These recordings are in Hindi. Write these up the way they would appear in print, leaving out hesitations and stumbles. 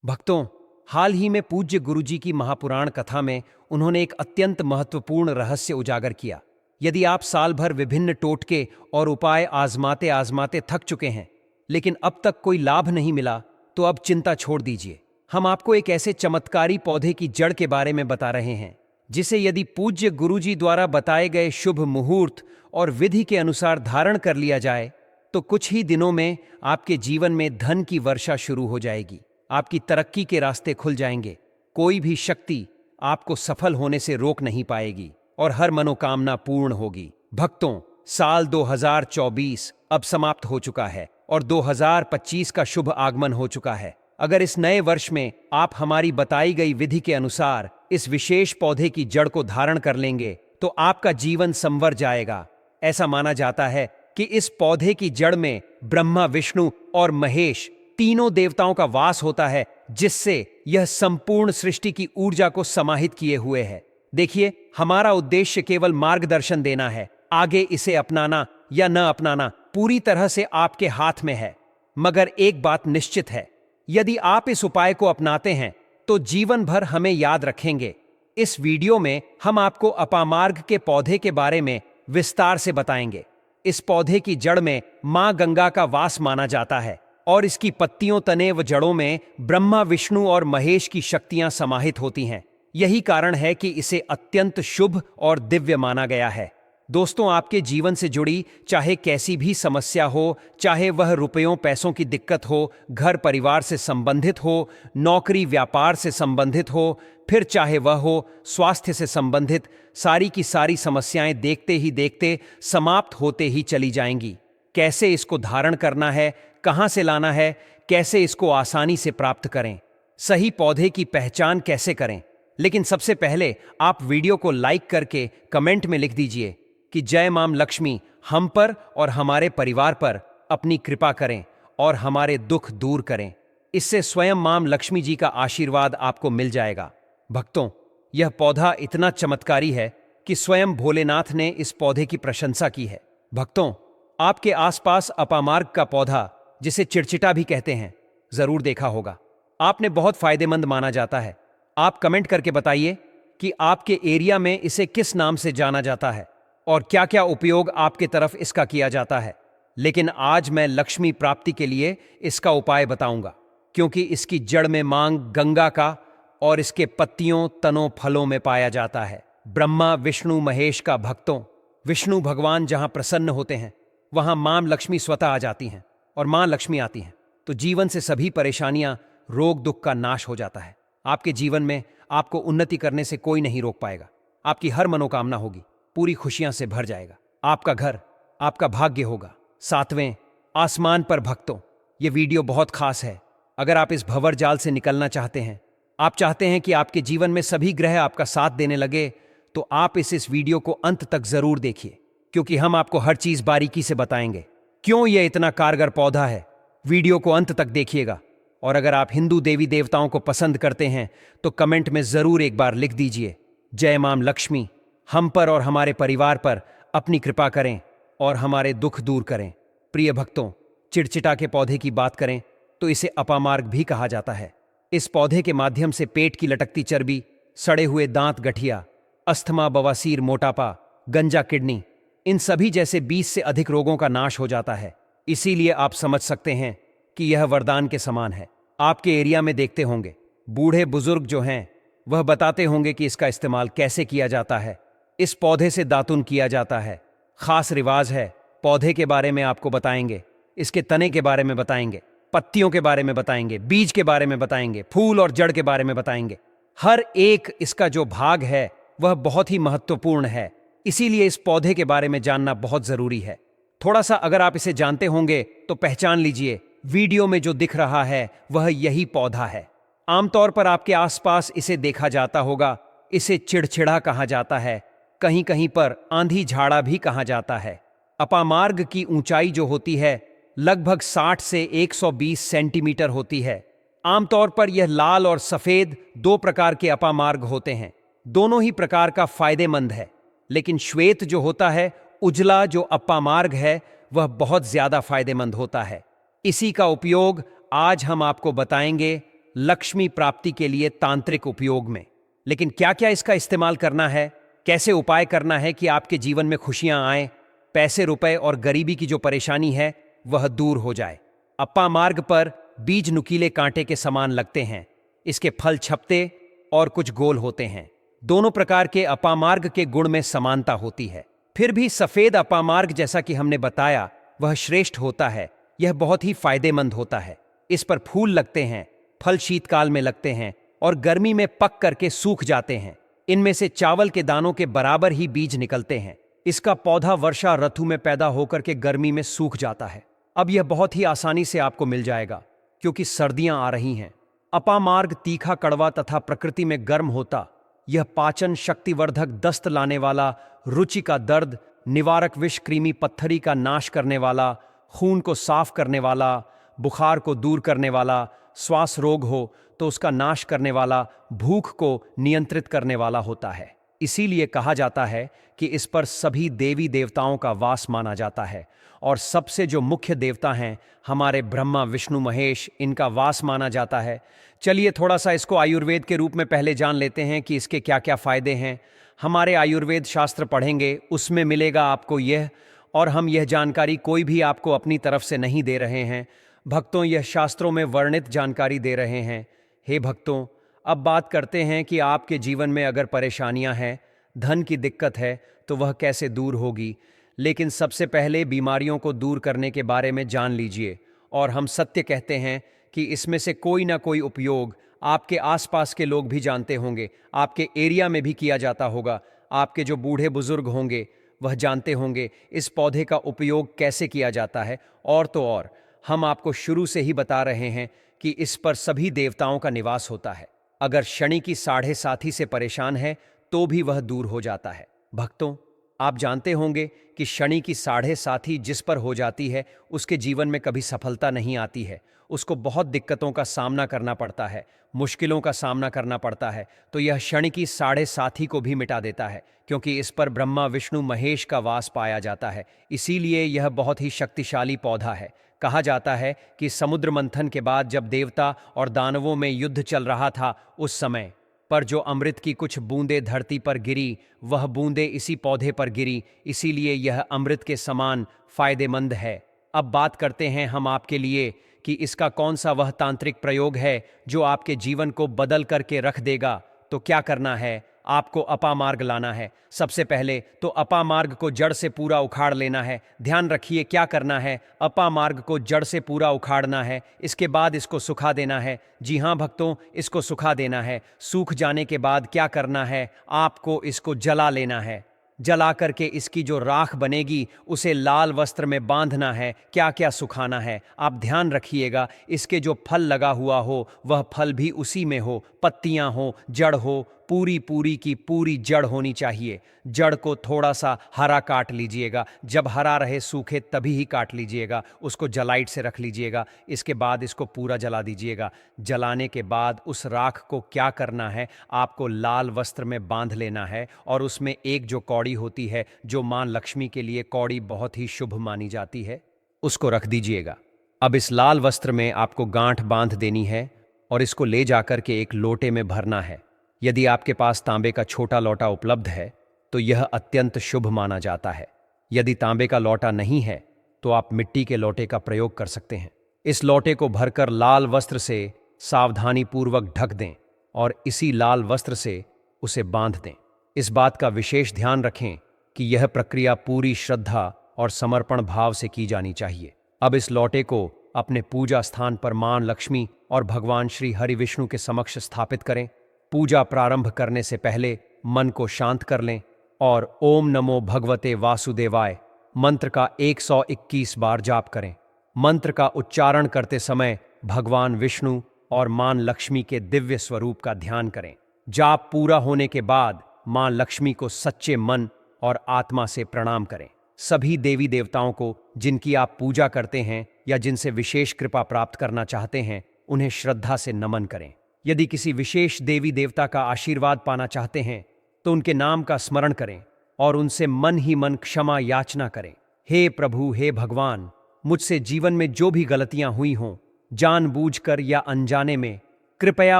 भक्तों, हाल ही में पूज्य गुरुजी की महापुराण कथा में उन्होंने एक अत्यंत महत्वपूर्ण रहस्य उजागर किया। यदि आप साल भर विभिन्न टोटके और उपाय आजमाते आजमाते थक चुके हैं, लेकिन अब तक कोई लाभ नहीं मिला, तो अब चिंता छोड़ दीजिए। हम आपको एक ऐसे चमत्कारी पौधे की जड़ के बारे में बता रहे हैं, जिसे यदि पूज्य गुरुजी द्वारा बताए गए शुभ मुहूर्त और विधि के अनुसार धारण कर लिया जाए, तो कुछ ही दिनों में आपके जीवन में धन की वर्षा शुरू हो जाएगी। आपकी तरक्की के रास्ते खुल जाएंगे। कोई भी शक्ति आपको सफल होने से रोक नहीं पाएगी और हर मनोकामना पूर्ण होगी। भक्तों, साल 2024 अब समाप्त हो चुका है और 2025 का शुभ आगमन हो चुका है। अगर इस नए वर्ष में आप हमारी बताई गई विधि के अनुसार इस विशेष पौधे की जड़ को धारण कर लेंगे, तो आपका जीवन संवर जाएगा। ऐसा माना जाता है कि इस पौधे की जड़ में ब्रह्मा, विष्णु और महेश तीनों देवताओं का वास होता है, जिससे यह संपूर्ण सृष्टि की ऊर्जा को समाहित किए हुए है। देखिए, हमारा उद्देश्य केवल मार्गदर्शन देना है। आगे इसे अपनाना या न अपनाना पूरी तरह से आपके हाथ में है। मगर एक बात निश्चित है, यदि आप इस उपाय को अपनाते हैं तो जीवन भर हमें याद रखेंगे। इस वीडियो में हम आपको अपामार्ग के पौधे के बारे में विस्तार से बताएंगे। इस पौधे की जड़ में मां गंगा का वास माना जाता है और इसकी पत्तियों, तने व जड़ों में ब्रह्मा, विष्णु और महेश की शक्तियां समाहित होती हैं। यही कारण है कि इसे अत्यंत शुभ और दिव्य माना गया है। दोस्तों, आपके जीवन से जुड़ी चाहे कैसी भी समस्या हो, चाहे वह रुपयों पैसों की दिक्कत हो, घर परिवार से संबंधित हो, नौकरी व्यापार से संबंधित हो, फिर चाहे वह हो स्वास्थ्य से संबंधित, सारी की सारी समस्याएं देखते ही देखते समाप्त होते ही चली जाएंगी। कैसे इसको धारण करना है, कहां से लाना है, कैसे इसको आसानी से प्राप्त करें, सही पौधे की पहचान कैसे करें। लेकिन सबसे पहले आप वीडियो को लाइक करके कमेंट में लिख दीजिए कि जय मां लक्ष्मी हम पर और हमारे परिवार पर अपनी कृपा करें और हमारे दुख दूर करें। इससे स्वयं मां लक्ष्मी जी का आशीर्वाद आपको मिल जाएगा। भक्तों, यह पौधा इतना चमत्कारी है कि स्वयं भोलेनाथ ने इस पौधे की प्रशंसा की है। भक्तों, आपके आसपास अपामार्ग का पौधा, जिसे चिड़चिटा भी कहते हैं, जरूर देखा होगा। आपने बहुत फायदेमंद माना जाता है। आप कमेंट करके बताइए कि आपके एरिया में इसे किस नाम से जाना जाता है और क्या क्या उपयोग आपके तरफ इसका किया जाता है। लेकिन आज मैं लक्ष्मी प्राप्ति के लिए इसका उपाय बताऊंगा, क्योंकि इसकी जड़ में मांग गंगा का और इसके पत्तियों, तनों, फलों में पाया जाता है ब्रह्मा, विष्णु, महेश का। भक्तों, विष्णु भगवान जहां प्रसन्न होते हैं, वहां मां लक्ष्मी स्वतः आ जाती हैं और मां लक्ष्मी आती हैं तो जीवन से सभी परेशानियां, रोग दुख का नाश हो जाता है। आपके जीवन में आपको उन्नति करने से कोई नहीं रोक पाएगा। आपकी हर मनोकामना होगी, पूरी खुशियां से भर जाएगा। आपका घर, आपका भाग्य होगा 7वें आसमान पर। भक्तों, यह वीडियो बहुत खास है। अगर आप इस भंवर जाल से निकलना चाहते हैं, आप चाहते हैं कि आपके जीवन में सभी ग्रह आपका साथ देने लगे, तो आप इस वीडियो को अंत तक जरूर देखिए, क्योंकि हम आपको हर चीज बारीकी से बताएंगे। क्यों यह इतना कारगर पौधा है, वीडियो को अंत तक देखिएगा। और अगर आप हिंदू देवी देवताओं को पसंद करते हैं तो कमेंट में जरूर एक बार लिख दीजिए, जय मां लक्ष्मी हम पर और हमारे परिवार पर अपनी कृपा करें और हमारे दुख दूर करें। प्रिय भक्तों, चिड़चिटा के पौधे की बात करें तो इसे अपामार्ग भी कहा जाता है। इस पौधे के माध्यम से पेट की लटकती चर्बी, सड़े हुए दांत, गठिया, अस्थमा, बवासीर, मोटापा, गंजा किडनी, इन सभी जैसे 20 से अधिक रोगों का नाश हो जाता है। इसीलिए आप समझ सकते हैं कि यह वरदान के समान है। आपके एरिया में देखते होंगे, बूढ़े बुजुर्ग जो हैं वह बताते होंगे कि इसका इस्तेमाल कैसे किया जाता है। इस पौधे से दातुन किया जाता है, खास रिवाज है। पौधे के बारे में आपको बताएंगे, इसके तने के बारे में बताएंगे, पत्तियों के बारे में बताएंगे, बीज के बारे में बताएंगे, फूल और जड़ के बारे में बताएंगे। हर एक इसका जो भाग है वह बहुत ही महत्वपूर्ण है। इसीलिए इस पौधे के बारे में जानना बहुत जरूरी है। थोड़ा सा अगर आप इसे जानते होंगे तो पहचान लीजिए, वीडियो में जो दिख रहा है वह यही पौधा है। आमतौर पर आपके आसपास इसे देखा जाता होगा। इसे चिड़चिड़ा कहा जाता है, कहीं कहीं पर आंधी झाड़ा भी कहा जाता है। अपामार्ग की ऊंचाई जो होती है लगभग 60 से 120 सेंटीमीटर होती है। आमतौर पर यह लाल और सफेद दो प्रकार के अपामार्ग होते हैं। दोनों ही प्रकार का फायदेमंद है, लेकिन श्वेत जो होता है, उजला जो अपामार्ग है, वह बहुत ज्यादा फायदेमंद होता है। इसी का उपयोग आज हम आपको बताएंगे लक्ष्मी प्राप्ति के लिए तांत्रिक उपयोग में। लेकिन क्या क्या इसका इस्तेमाल करना है, कैसे उपाय करना है कि आपके जीवन में खुशियां आए, पैसे रुपए और गरीबी की जो परेशानी है वह दूर हो जाए। अप्पा मार्ग पर बीज नुकीले कांटे के समान लगते हैं। इसके फल छपते और कुछ गोल होते हैं। दोनों प्रकार के अपामार्ग के गुण में समानता होती है। फिर भी सफेद अपामार्ग, जैसा कि हमने बताया, वह श्रेष्ठ होता है। यह बहुत ही फायदेमंद होता है। इस पर फूल लगते हैं, फल शीतकाल में लगते हैं और गर्मी में पक करके सूख जाते हैं। इनमें से चावल के दानों के बराबर ही बीज निकलते हैं। इसका पौधा वर्षा ऋतु में पैदा होकर के गर्मी में सूख जाता है। अब यह बहुत ही आसानी से आपको मिल जाएगा क्योंकि सर्दियां आ रही हैं। अपामार्ग तीखा, कड़वा तथा प्रकृति में गर्म होता। यह पाचन शक्तिवर्धक, दस्त लाने वाला, रुचि का दर्द निवारक, विष कृमि पत्थरी का नाश करने वाला, खून को साफ करने वाला, बुखार को दूर करने वाला, श्वास रोग हो तो उसका नाश करने वाला, भूख को नियंत्रित करने वाला होता है। इसीलिए कहा जाता है कि इस पर सभी देवी देवताओं का वास माना जाता है और सबसे जो मुख्य देवता हैं हमारे ब्रह्मा विष्णु महेश, इनका वास माना जाता है। चलिए थोड़ा सा इसको आयुर्वेद के रूप में पहले जान लेते हैं कि इसके क्या क्या फायदे हैं। हमारे आयुर्वेद शास्त्र पढ़ेंगे, उसमें मिलेगा आपको यह, और हम यह जानकारी कोई भी आपको अपनी तरफ से नहीं दे रहे हैं भक्तों, यह शास्त्रों में वर्णित जानकारी दे रहे हैं। हे भक्तों, अब बात करते हैं कि आपके जीवन में अगर परेशानियां हैं, धन की दिक्कत है तो वह कैसे दूर होगी। लेकिन सबसे पहले बीमारियों को दूर करने के बारे में जान लीजिए। और हम सत्य कहते हैं कि इसमें से कोई ना कोई उपयोग आपके आसपास के लोग भी जानते होंगे, आपके एरिया में भी किया जाता होगा। आपके जो बूढ़े बुजुर्ग होंगे वह जानते होंगे इस पौधे का उपयोग कैसे किया जाता है। और तो और हम आपको शुरू से ही बता रहे हैं कि इस पर सभी देवताओं का निवास होता है। अगर शनि की साढ़े साथी से परेशान है तो भी वह दूर हो जाता है। भक्तों, आप जानते होंगे कि शनि की साढ़े साथी जिस पर हो जाती है उसके जीवन में कभी सफलता नहीं आती है। उसको बहुत दिक्कतों का सामना करना पड़ता है, मुश्किलों का सामना करना पड़ता है। तो यह शनि की साढ़े साथी को भी मिटा देता है क्योंकि इस पर ब्रह्मा विष्णु महेश का वास पाया जाता है। इसीलिए यह बहुत ही शक्तिशाली पौधा है। कहा जाता है कि समुद्र मंथन के बाद जब देवता और दानवों में युद्ध चल रहा था, उस समय पर जो अमृत की कुछ बूंदें धरती पर गिरी, वह बूंदें इसी पौधे पर गिरी। इसीलिए यह अमृत के समान फायदेमंद है। अब बात करते हैं हम आपके लिए कि इसका कौन सा वह तांत्रिक प्रयोग है जो आपके जीवन को बदल करके रख देगा। तो क्या करना है, आपको अपामार्ग लाना है। सबसे पहले तो अपामार्ग को जड़ से पूरा उखाड़ लेना है। ध्यान रखिए क्या करना है, अपामार्ग को जड़ से पूरा उखाड़ना है। इसके बाद इसको सुखा देना है। जी हाँ भक्तों, इसको सुखा देना है। सूख जाने के बाद क्या करना है, आपको इसको जला लेना है। जला करके इसकी जो राख बनेगी उसे लाल वस्त्र में बांधना है। क्या क्या सुखाना है आप ध्यान रखिएगा। इसके जो फल लगा हुआ हो वह फल भी उसी में हो, पत्तियां हो, जड़ हो, पूरी पूरी की पूरी जड़ होनी चाहिए। जड़ को थोड़ा सा हरा काट लीजिएगा, जब हरा रहे सूखे तभी ही काट लीजिएगा। उसको जलाइट से रख लीजिएगा। इसके बाद इसको पूरा जला दीजिएगा। जलाने के बाद उस राख को क्या करना है, आपको लाल वस्त्र में बांध लेना है और उसमें एक जो कौड़ी होती है, जो मां लक्ष्मी के लिए कौड़ी बहुत ही शुभ मानी जाती है, उसको रख दीजिएगा। अब इस लाल वस्त्र में आपको गांठ बांध देनी है और इसको ले जाकर के एक लोटे में भरना है। यदि आपके पास तांबे का छोटा लोटा उपलब्ध है तो यह अत्यंत शुभ माना जाता है। यदि तांबे का लोटा नहीं है तो आप मिट्टी के लोटे का प्रयोग कर सकते हैं। इस लोटे को भरकर लाल वस्त्र से सावधानी पूर्वक ढक दें और इसी लाल वस्त्र से उसे बांध दें। इस बात का विशेष ध्यान रखें कि यह प्रक्रिया पूरी श्रद्धा और समर्पण भाव से की जानी चाहिए। अब इस लोटे को अपने पूजा स्थान पर मां लक्ष्मी और भगवान श्री हरि विष्णु के समक्ष स्थापित करें। पूजा प्रारंभ करने से पहले मन को शांत कर लें और ओम नमो भगवते वासुदेवाय मंत्र का 121 बार जाप करें। मंत्र का उच्चारण करते समय भगवान विष्णु और मां लक्ष्मी के दिव्य स्वरूप का ध्यान करें। जाप पूरा होने के बाद मां लक्ष्मी को सच्चे मन और आत्मा से प्रणाम करें। सभी देवी देवताओं को जिनकी आप पूजा करते हैं या जिनसे विशेष कृपा प्राप्त करना चाहते हैं, उन्हें श्रद्धा से नमन करें। यदि किसी विशेष देवी देवता का आशीर्वाद पाना चाहते हैं तो उनके नाम का स्मरण करें और उनसे मन ही मन क्षमा याचना करें। हे प्रभु, हे भगवान, मुझसे जीवन में जो भी गलतियां हुई हों, जानबूझकर या अनजाने में, कृपया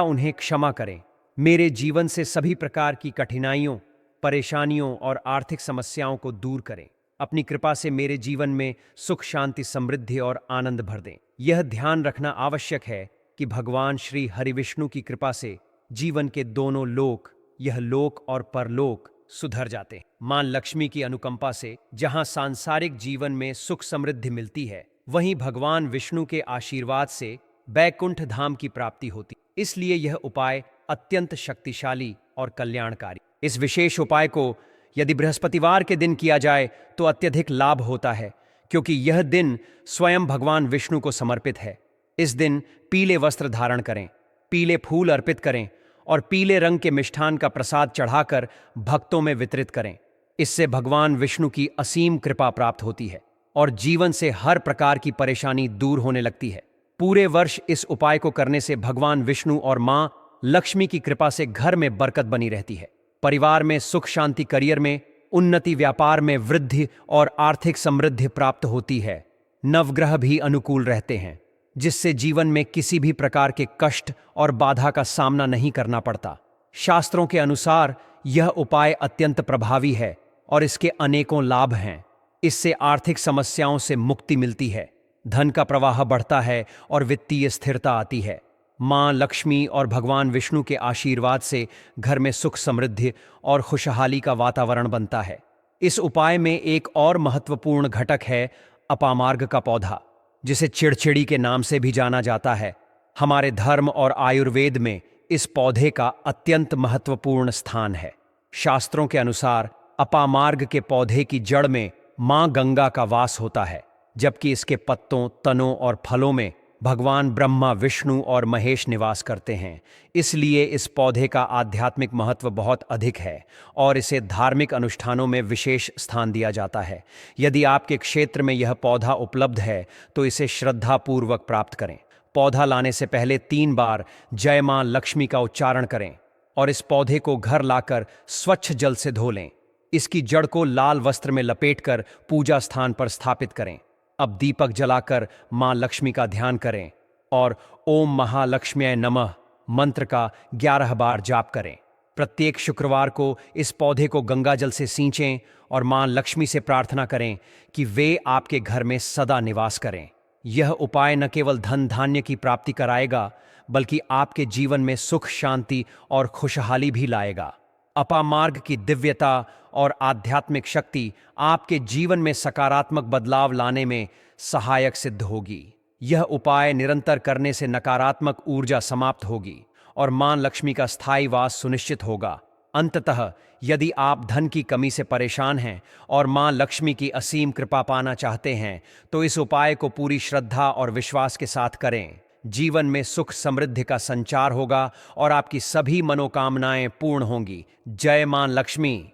उन्हें क्षमा करें। मेरे जीवन से सभी प्रकार की कठिनाइयों, परेशानियों और आर्थिक समस्याओं को दूर करें। अपनी कृपा से मेरे जीवन में सुख, शांति, समृद्धि और आनंद भर दें। यह ध्यान रखना आवश्यक है कि भगवान श्री हरिविष्णु की कृपा से जीवन के दोनों लोक, यह लोक और परलोक, सुधर जाते हैं। मां लक्ष्मी की अनुकंपा से जहां सांसारिक जीवन में सुख समृद्धि मिलती है, वहीं भगवान विष्णु के आशीर्वाद से बैकुंठ धाम की प्राप्ति होती। इसलिए यह उपाय अत्यंत शक्तिशाली और कल्याणकारी। इस विशेष उपाय को यदि बृहस्पतिवार के दिन किया जाए तो अत्यधिक लाभ होता है, क्योंकि यह दिन स्वयं भगवान विष्णु को समर्पित है। इस दिन पीले वस्त्र धारण करें, पीले फूल अर्पित करें और पीले रंग के मिष्ठान का प्रसाद चढ़ाकर भक्तों में वितरित करें। इससे भगवान विष्णु की असीम कृपा प्राप्त होती है और जीवन से हर प्रकार की परेशानी दूर होने लगती है। पूरे वर्ष इस उपाय को करने से भगवान विष्णु और मां लक्ष्मी की कृपा से घर में बरकत बनी रहती है। परिवार में सुख शांति, करियर में उन्नति, व्यापार में वृद्धि और आर्थिक समृद्धि प्राप्त होती है। नवग्रह भी अनुकूल रहते हैं, जिससे जीवन में किसी भी प्रकार के कष्ट और बाधा का सामना नहीं करना पड़ता। शास्त्रों के अनुसार यह उपाय अत्यंत प्रभावी है और इसके अनेकों लाभ हैं। इससे आर्थिक समस्याओं से मुक्ति मिलती है, धन का प्रवाह बढ़ता है और वित्तीय स्थिरता आती है। मां लक्ष्मी और भगवान विष्णु के आशीर्वाद से घर में सुख, समृद्धि और खुशहाली का वातावरण बनता है। इस उपाय में एक और महत्वपूर्ण घटक है अपामार्ग का पौधा, जिसे चिड़चिड़ी के नाम से भी जाना जाता है। हमारे धर्म और आयुर्वेद में इस पौधे का अत्यंत महत्वपूर्ण स्थान है। शास्त्रों के अनुसार अपामार्ग के पौधे की जड़ में मां गंगा का वास होता है, जबकि इसके पत्तों, तनों और फलों में भगवान ब्रह्मा, विष्णु और महेश निवास करते हैं। इसलिए इस पौधे का आध्यात्मिक महत्व बहुत अधिक है और इसे धार्मिक अनुष्ठानों में विशेष स्थान दिया जाता है। यदि आपके क्षेत्र में यह पौधा उपलब्ध है तो इसे श्रद्धापूर्वक प्राप्त करें। पौधा लाने से पहले 3 बार जय मां लक्ष्मी का उच्चारण करें और इस पौधे को घर लाकर स्वच्छ जल से धो लें। इसकी जड़ को लाल वस्त्र में लपेटकर पूजा स्थान पर स्थापित करें। अब दीपक जलाकर मां लक्ष्मी का ध्यान करें और ओम महालक्ष्म्यै नमः मंत्र का 11 बार जाप करें। प्रत्येक शुक्रवार को इस पौधे को गंगा जल से सींचें और मां लक्ष्मी से प्रार्थना करें कि वे आपके घर में सदा निवास करें। यह उपाय न केवल धन धान्य की प्राप्ति कराएगा, बल्कि आपके जीवन में सुख, शांति और खुशहाली भी लाएगा। अपामार्ग की दिव्यता और आध्यात्मिक शक्ति आपके जीवन में सकारात्मक बदलाव लाने में सहायक सिद्ध होगी। यह उपाय निरंतर करने से नकारात्मक ऊर्जा समाप्त होगी और मां लक्ष्मी का स्थायी वास सुनिश्चित होगा। अंततः यदि आप धन की कमी से परेशान हैं और मां लक्ष्मी की असीम कृपा पाना चाहते हैं, तो इस उपाय को पूरी श्रद्धा और विश्वास के साथ करें। जीवन में सुख समृद्धि का संचार होगा और आपकी सभी मनोकामनाएं पूर्ण होंगी। जय मां लक्ष्मी।